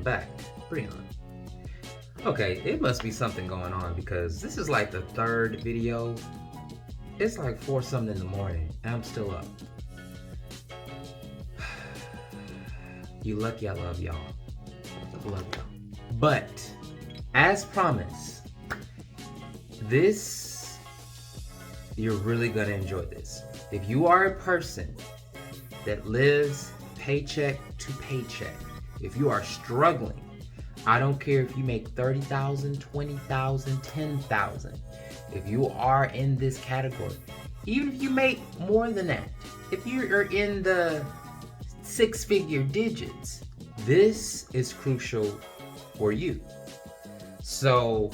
back. Breon. Okay, it must be something going on because this is like the third video. It's like 4 something in the morning and I'm still up. You lucky I love y'all. I love y'all. But, as promised, you're really gonna enjoy this. If you are a person that lives paycheck to paycheck, if you are struggling, I don't care if you make 30,000, 20,000, 10,000. If you are in this category, even if you make more than that, if you are in the 6-figure digits, this is crucial for you. So,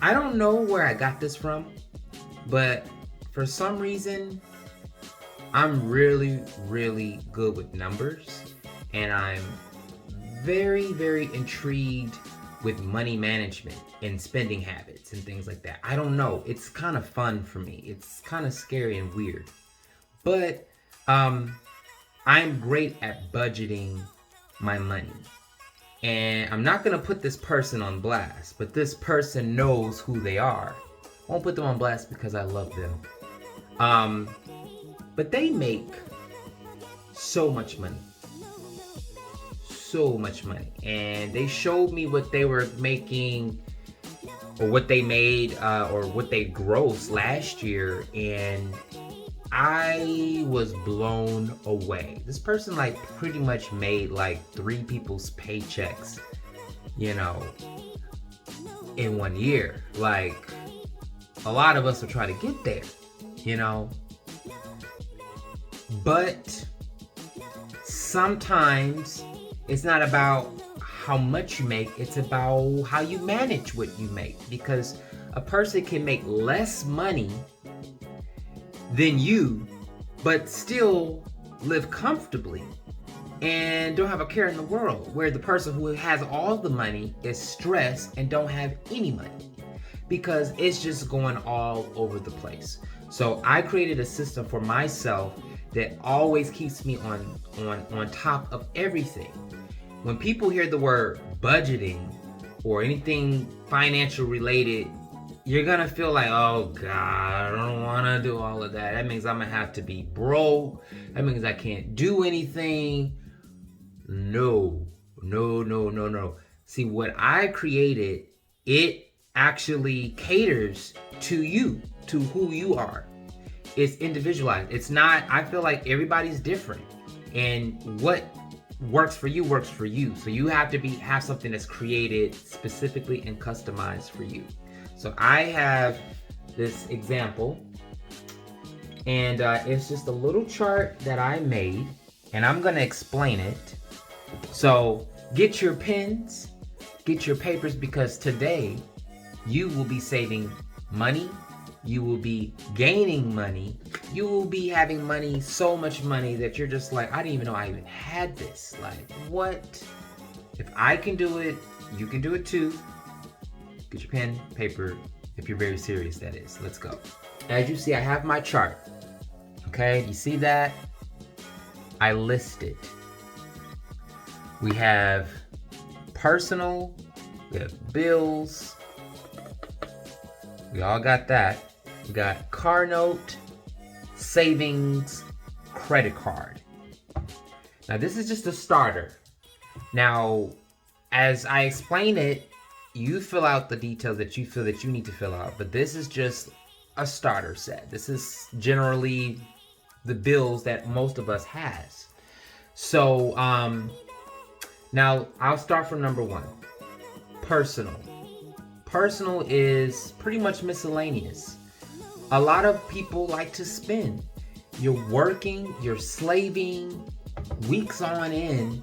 I don't know where I got this from, but for some reason, I'm really, really good with numbers. And I'm very, very intrigued with money management and spending habits and things like that. I don't know. It's kind of fun for me. It's kind of scary and weird. But I'm great at budgeting my money. And I'm not going to put this person on blast, but this person knows who they are. I won't put them on blast because I love them. But they make so much money. So much money, and they showed me what they were making or what they made or what they grossed last year, and I was blown away. This person like pretty much made like 3 people's paychecks, you know, in 1 year. Like a lot of us will try to get there, you know, but sometimes it's not about how much you make, it's about how you manage what you make. Because a person can make less money than you, but still live comfortably and don't have a care in the world. Where the person who has all the money is stressed and don't have any money because it's just going all over the place. So I created a system for myself that always keeps me on top of everything. When people hear the word budgeting or anything financial related, you're gonna feel like, oh God, I don't wanna do all of that. That means I'm gonna have to be broke. That means I can't do anything. No. See, what I created, it actually caters to you, to who you are. It's individualized. It's not, I feel like everybody's different. And what works for you. So you have to have something that's created specifically and customized for you. So I have this example, and it's just a little chart that I made, and I'm gonna explain it. So get your pens, get your papers, because today you will be saving money. You will be gaining money. You will be having money, so much money that you're just like, I didn't even know I even had this. Like, what? If I can do it, you can do it too. Get your pen, paper, if you're very serious, that is. Let's go. As you see, I have my chart. Okay, you see that? I listed. We have personal, we have bills. We all got that. We got car note, savings, credit card. Now this is just a starter. Now, as I explain it, you fill out the details that you feel that you need to fill out, but this is just a starter set. This is generally the bills that most of us has. So, now I'll start from number 1. Personal. Personal is pretty much miscellaneous. A lot of people like to spend. You're working, you're slaving weeks on end,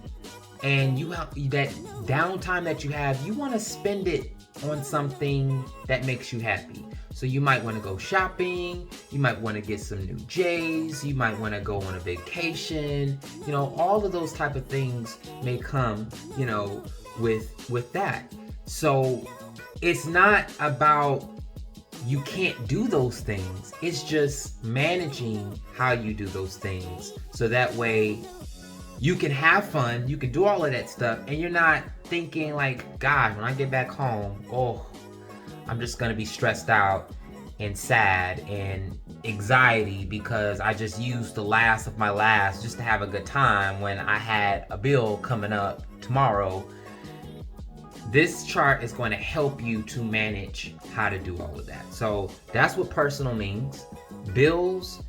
and you have that downtime that you have, you want to spend it on something that makes you happy. So you might want to go shopping, you might want to get some new J's, you might want to go on a vacation, you know, all of those type of things may come, you know, with that. So it's not about you can't do those things. It's just managing how you do those things. So that way you can have fun, you can do all of that stuff, and you're not thinking like, God, when I get back home, oh, I'm just gonna be stressed out and sad and anxiety because I just used the last of my last just to have a good time when I had a bill coming up tomorrow. This chart is going to help you to manage how to do all of that. So that's what personal means. Bills,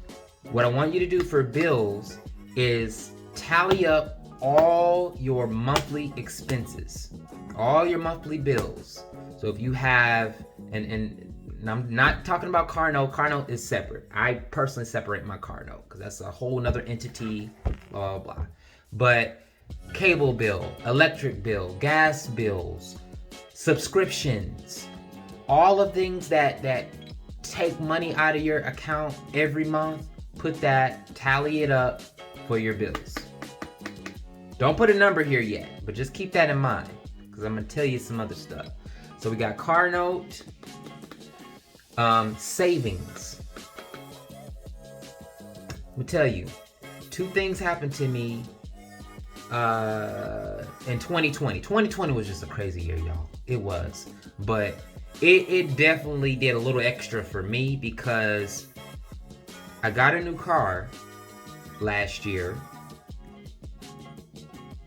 what I want you to do for bills is tally up all your monthly expenses, all your monthly bills. So if you have, and I'm not talking about car note. Car note is separate. I personally separate my car note because that's a whole nother entity, blah, blah, blah. But cable bill, electric bill, gas bills, subscriptions, all of things that take money out of your account every month, tally it up for your bills. Don't put a number here yet, but just keep that in mind because I'm going to tell you some other stuff. So we got car note, savings. Let me tell you, two things happened to me in 2020. 2020 was just a crazy year, y'all. It was. But it definitely did a little extra for me because I got a new car last year,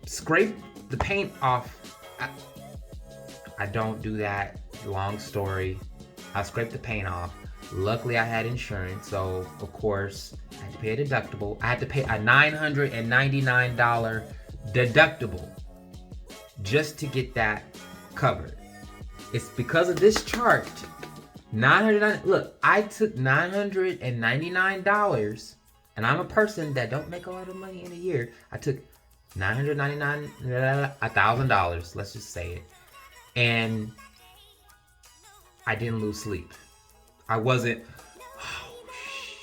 scraped the paint off. I don't do that. Long story. I scraped the paint off. Luckily, I had insurance, so of course, I had to pay a deductible. I had to pay a $999 deductible just to get that covered. It's because of this chart. Look, I took $999, and I'm a person that don't make a lot of money in a year. I took $1,000, let's just say it, and I didn't lose sleep. I wasn't, oh,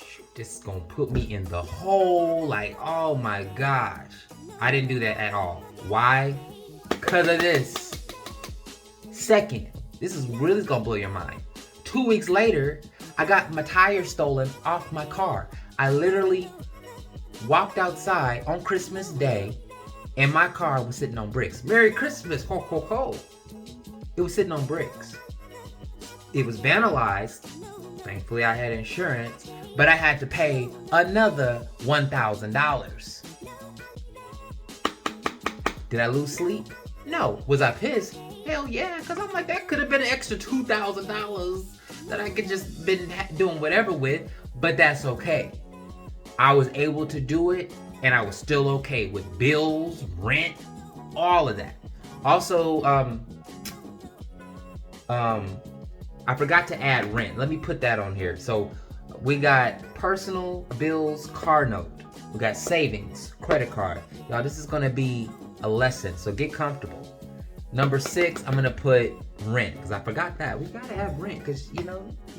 shoot, this is gonna put me in the hole, like, oh my gosh. I didn't do that at all. Why? Because of this. Second, this is really gonna blow your mind. 2 weeks later, I got my tire stolen off my car. I literally walked outside on Christmas Day and my car was sitting on bricks. Merry Christmas, ho ho ho. It was sitting on bricks. It was vandalized. Thankfully, I had insurance, but I had to pay another $1,000. Did I lose sleep? No. Was I pissed? Hell yeah, because I'm like, that could have been an extra $2,000 that I could just been doing whatever with, but that's okay. I was able to do it, and I was still okay with bills, rent, all of that. Also, I forgot to add rent. Let me put that on here. So we got personal bills, car note. We got savings, credit card. Y'all, this is gonna be a lesson, so get comfortable. Number 6, I'm gonna put rent, because I forgot that. We gotta have rent, because you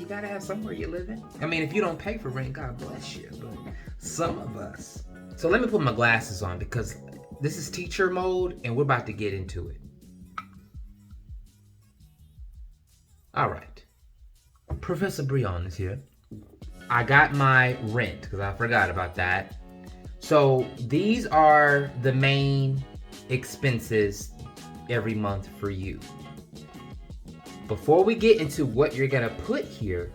gotta have somewhere you're living. I mean, if you don't pay for rent, God bless you, but some of us. So let me put my glasses on, because this is teacher mode, and we're about to get into it. All right. Professor Brion is here. I got my rent, because I forgot about that. So these are the main expenses every month for you. Before we get into what you're gonna put here,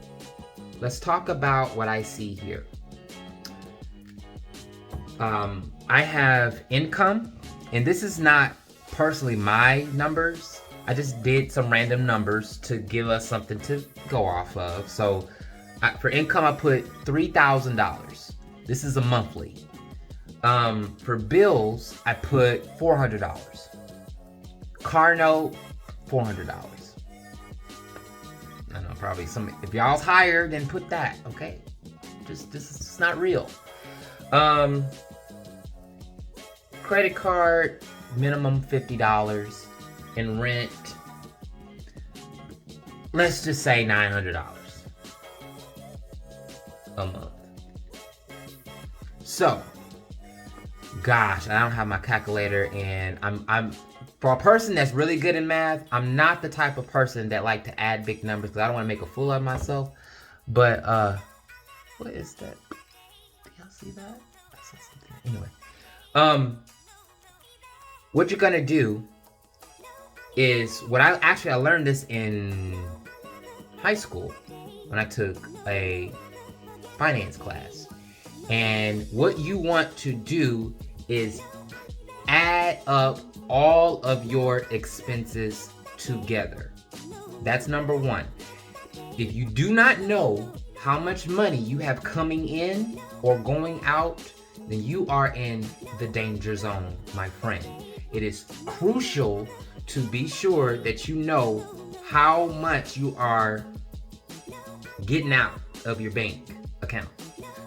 let's talk about what I see here. I have income, and this is not personally my numbers. I just did some random numbers to give us something to go off of. So for income, I put $3,000. This is a monthly. For bills, I put $400. Car note, $400. I know probably if y'all's higher, then put that, okay? This is not real. Credit card, minimum $50. And rent, let's just say $900 a month. So, gosh, I don't have my calculator, and I'm for a person that's really good in math, I'm not the type of person that like to add big numbers because I don't want to make a fool of myself. But what is that? Do y'all see that? I saw something. Anyway, What you're gonna do is I learned this in high school when I took a finance class. And what you want to do is add up all of your expenses together. That's number one. If you do not know how much money you have coming in or going out, then you are in the danger zone, my friend. It is crucial to be sure that you know how much you are getting out of your bank account.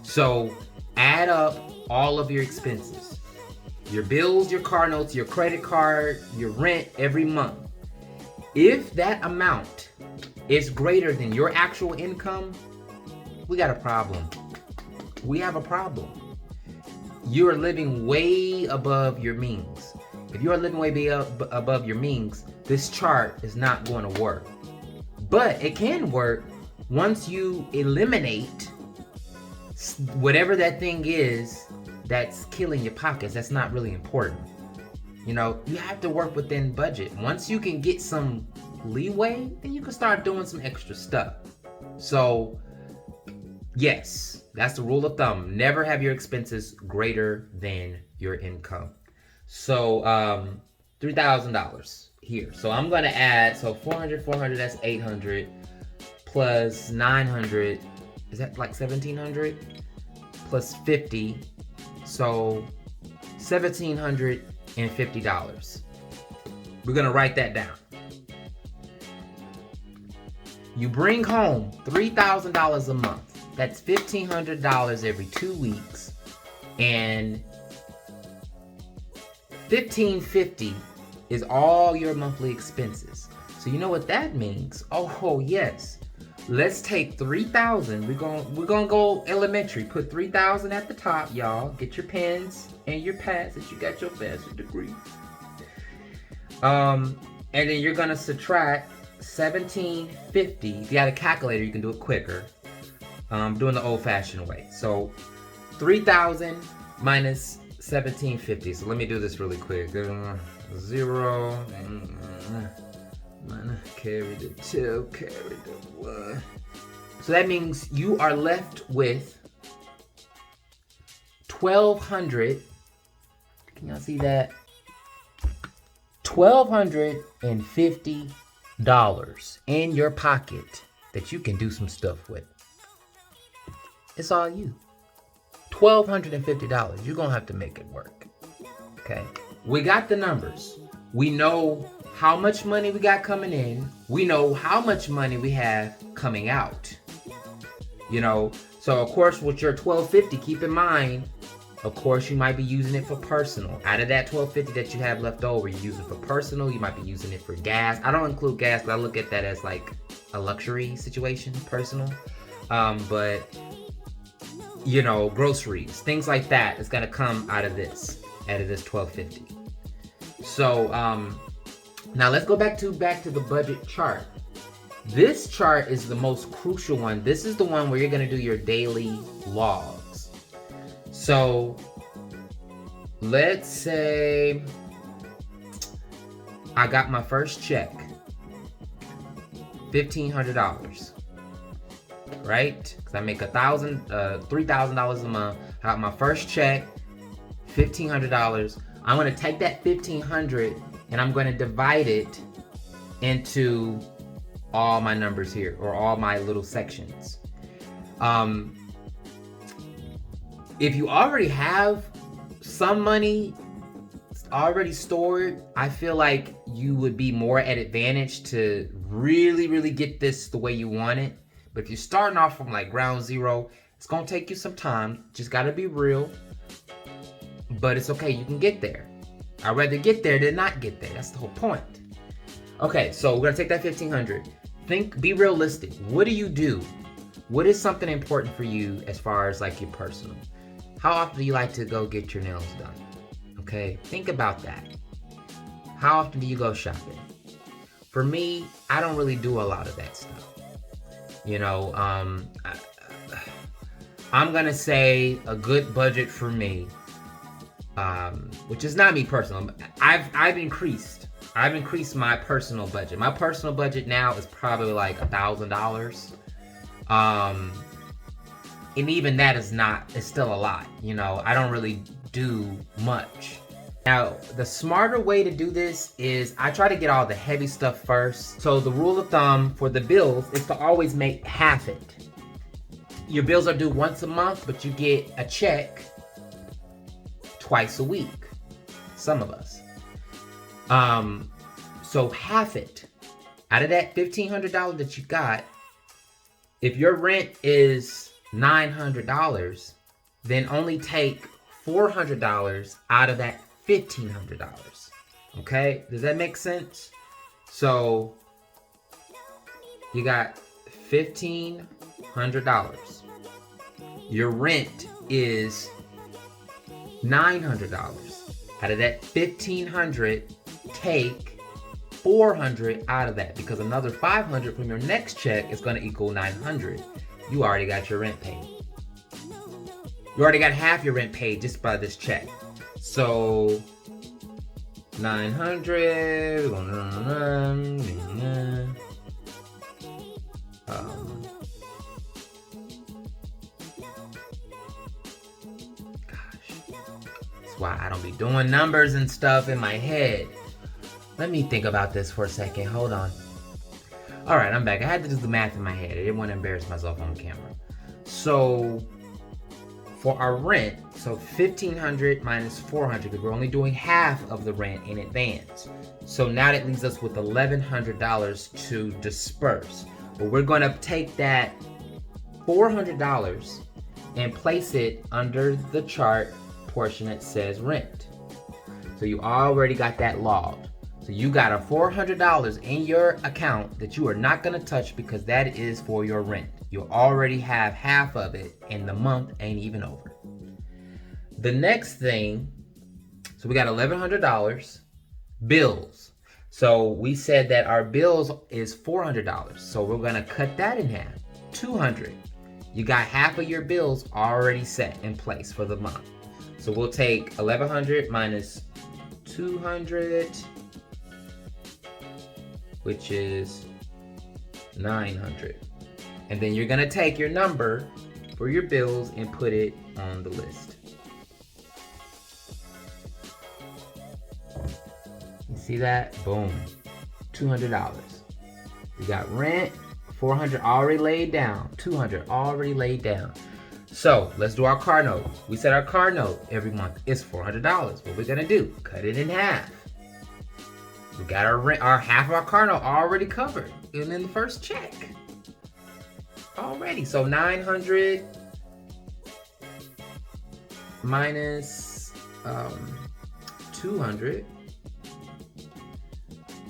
So add up all of your expenses, your bills, your car notes, your credit card, your rent every month. If that amount is greater than your actual income, we got a problem. We have a problem. You are living way above your means. If you are living way above your means, this chart is not going to work. But it can work once you eliminate whatever that thing is that's killing your pockets. That's not really important. You know, you have to work within budget. Once you can get some leeway, then you can start doing some extra stuff. So, yes, that's the rule of thumb. Never have your expenses greater than your income. So, $3,000 here. So I'm going to add, so 400, that's 800 plus 900. Is that like 1,700? Plus 50. So $1,750. We're going to write that down. You bring home $3,000 a month. That's $1,500 every 2 weeks. And $1,550 is all your monthly expenses. So you know what that means? Oh yes. Let's take 3,000. We're gonna go elementary. Put 3,000 at the top, y'all. Get your pens and your pads if you got your bachelor's degree. And then you're gonna subtract 1,750. If you got a calculator, you can do it quicker. Doing the old-fashioned way. So 3,000 minus 1,750. So let me do this really quick. 0. Carry the 2, carry the 1. So that means you are left with $1,200. Can y'all see that? $1,250 in your pocket that you can do some stuff with. It's all you. $1,250. You're gonna have to make it work. Okay. We got the numbers. We know how much money we got coming in. We know how much money we have coming out. You know, so of course with your $1,250, keep in mind, of course you might be using it for personal. Out of that $1,250 that you have left over, you use it for personal. You might be using it for gas. I don't include gas, but I look at that as like a luxury situation, personal. But you know, groceries, things like that is gonna come out of this $1,250. So now let's go back to the budget chart. This chart is the most crucial one. This is the one where you're gonna do your daily logs. So let's say I got my first check, $1,500, right? Because I make $3,000 a month. I got my first check, $1,500. I'm gonna take that $1,500 and I'm gonna divide it into all my numbers here, or all my little sections. If you already have some money already stored, I feel like you would be more at advantage to really get this the way you want it. But if you're starting off from like ground zero, it's gonna take you some time. Just gotta be real. But it's okay, you can get there. I'd rather get there than not get there. That's the whole point. Okay, so we're gonna take that $1,500. Be realistic. What do you do? What is something important for you as far as like your personal? How often do you like to go get your nails done? Okay, think about that. How often do you go shopping? For me, I don't really do a lot of that stuff. You know, I'm gonna say a good budget for me, which is not me personally. I've increased my personal budget. My personal budget now is probably like $1,000. And even that is still a lot. You know, I don't really do much. Now, the smarter way to do this is I try to get all the heavy stuff first. So the rule of thumb for the bills is to always make half it. Your bills are due once a month, but you get a check twice a week. Some of us. So half it. Out of that $1,500 that you got, if your rent is $900, then only take $400 out of that $1,500. Okay? Does that make sense? So you got $1,500. Your rent is $900. Out of that $1,500, take $400 out of that, because another $500 from your next check is going to equal $900. You already got your rent paid. You already got half your rent paid just by this check. So $900. That's why I don't be doing numbers and stuff in my head. Let me think about this for a second. Hold on. All right, I'm back. I had to do the math in my head. I didn't want to embarrass myself on camera. So for our rent, so $1,500 minus $400, because we're only doing half of the rent in advance. So now that leaves us with $1,100 to disperse. But we're going to take that $400 and place it under the chart portion that says rent. So you already got that logged. So you got a $400 in your account that you are not going to touch because that is for your rent. You already have half of it and the month ain't even over. The next thing, so we got $1,100 bills. So we said that our bills is $400. So we're going to cut that in half. $200. You got half of your bills already set in place for the month. So we'll take $1,100 minus $200, which is $900. And then you're gonna take your number for your bills and put it on the list. You see that? Boom. $200. We got rent, $400 already laid down, $200 already laid down. So let's do our car note. We said our car note every month is $400. What we're gonna do? Cut it in half. We got our rent, our half of our car note already covered, and in the first check already. So 900 minus 200,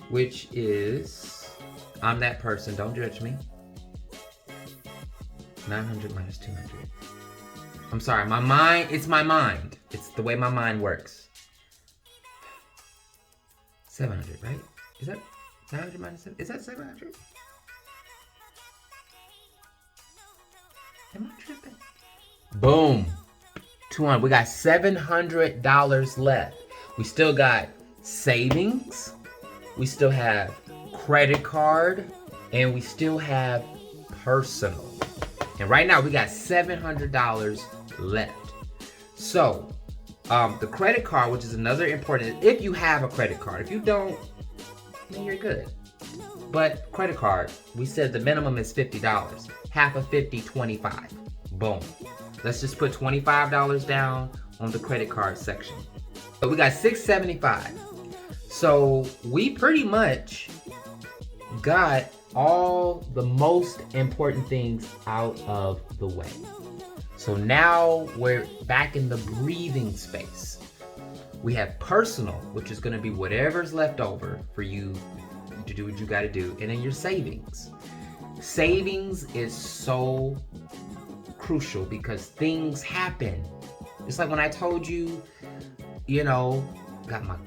which is, I'm that person. Don't judge me. 900 minus 200. I'm sorry, my mind, it's my mind. It's the way my mind works. 700, right? Is that 900 minus 7? Is that 700? Am I tripping? Boom. 200. We got $700 left. We still got savings. We still have credit card. And we still have personal. And right now we got $700 left. So the credit card, which is another important, if you have a credit card. If you don't, then you're good. But credit card, we said the minimum is $50. Half of 50, 25. Boom. Let's just put $25 down on the credit card section. So we got $675. So we pretty much got all the most important things out of the way. So now we're back in the breathing space. We have personal, which is going to be whatever's left over for you to do what you got to do. And then your savings. Savings is so crucial because things happen. It's like when I told you, got my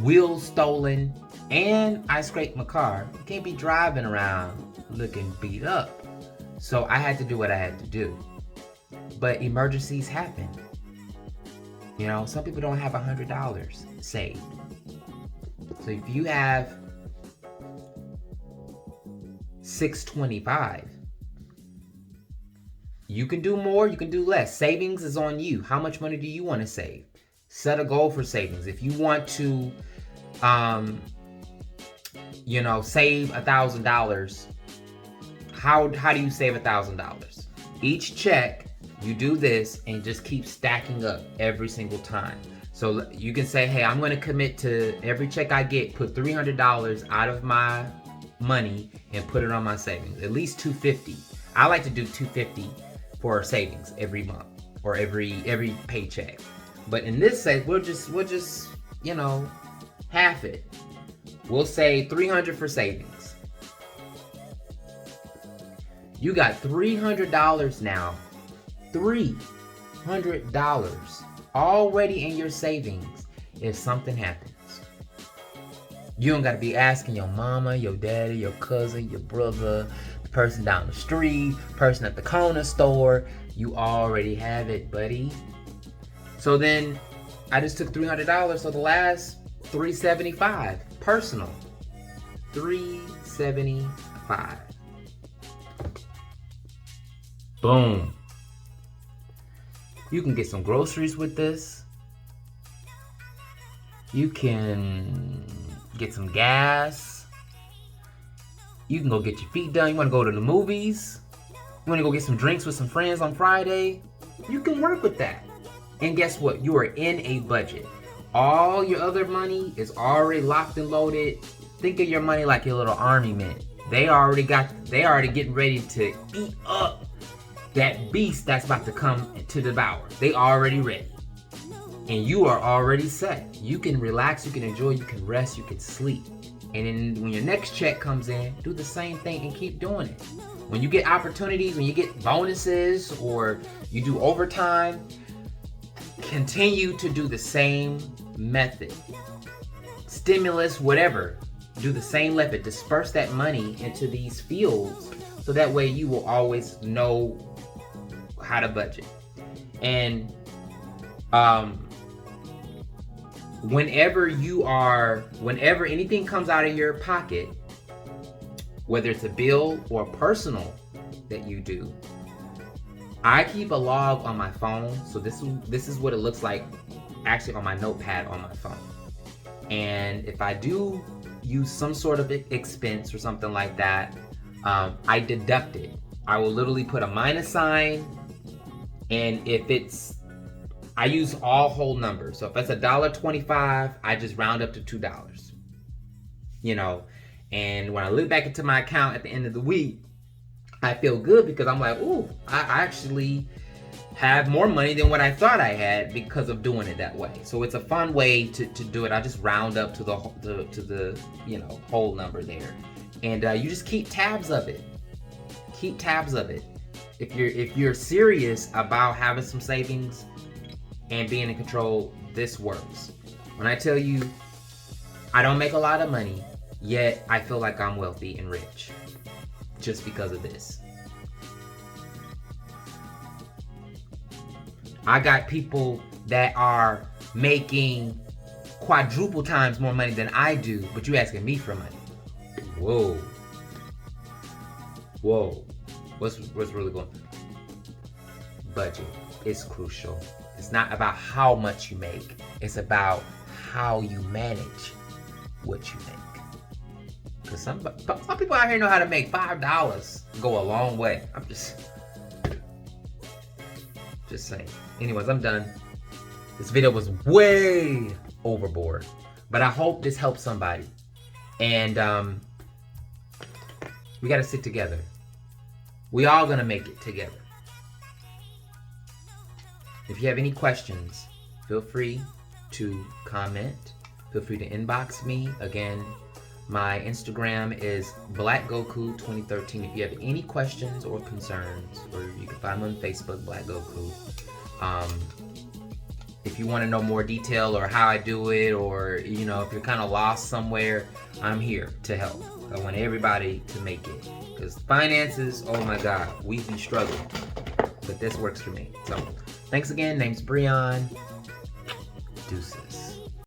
wheels stolen and I scraped my car. You can't be driving around looking beat up. So I had to do what I had to do. But emergencies happen. Some people don't have $100 saved. So if you have $625, you can do more, you can do less. Savings is on you. How much money do you want to save? Set a goal for savings. If you want to, save $1,000, how do you save $1,000? Each check, you do this and just keep stacking up every single time. So you can say, hey, I'm going to commit to every check I get, put $300 out of my money and put it on my savings. At least $250. I like to do $250 for savings every month or every paycheck. But in this case, we'll just half it. We'll say $300 for savings. You got $300 now. $300 already in your savings if something happens. You don't got to be asking your mama, your daddy, your cousin, your brother, the person down the street, person at the corner store. You already have it, buddy. So then I just took $300, so the last $375 personal. $375. Boom. You can get some groceries with this. You can get some gas. You can go get your feet done. You want to go to the movies. You want to go get some drinks with some friends on Friday. You can work with that. And guess what? You are in a budget. All your other money is already locked and loaded. Think of your money like your little army men. They already getting ready to eat up that beast that's about to come to devour. They already ready. And you are already set. You can relax, you can enjoy, you can rest, you can sleep. And then when your next check comes in, do the same thing and keep doing it. When you get opportunities, when you get bonuses or you do overtime, continue to do the same method. Stimulus, whatever, do the same method. Disperse that money into these fields so that way you will always know how to budget. And whenever anything comes out of your pocket, whether it's a bill or personal that you do, I keep a log on my phone. So this is what it looks like actually on my notepad on my phone. And if I do use some sort of expense or something like that, I deduct it. I will literally put a minus sign, and I use all whole numbers. So if it's $1.25, I just round up to $2. And when I look back into my account at the end of the week, I feel good because I'm like, ooh, I actually have more money than what I thought I had because of doing it that way. So it's a fun way to do it. I just round up to the whole number there, and you just keep tabs of it. Keep tabs of it. If you're serious about having some savings and being in control, this works. When I tell you, I don't make a lot of money, yet I feel like I'm wealthy and rich just because of this. I got people that are making quadruple times more money than I do, but you asking me for money. Whoa. What's really going on? Budget is crucial. It's not about how much you make. It's about how you manage what you make. Because some people out here know how to make $5 go a long way. I'm just saying. Anyways, I'm done. This video was way overboard, but I hope this helps somebody. And we got to sit together. We all gonna make it together. If you have any questions, feel free to comment. Feel free to inbox me. Again, my Instagram is BlackGoku2013. If you have any questions or concerns, or you can find me on Facebook, Black Goku. If you want to know more detail or how I do it, or if you're kind of lost somewhere, I'm here to help. I want everybody to make it, because finances, oh my God, we be struggling, but this works for me. So thanks again. Name's Breon. Deuces.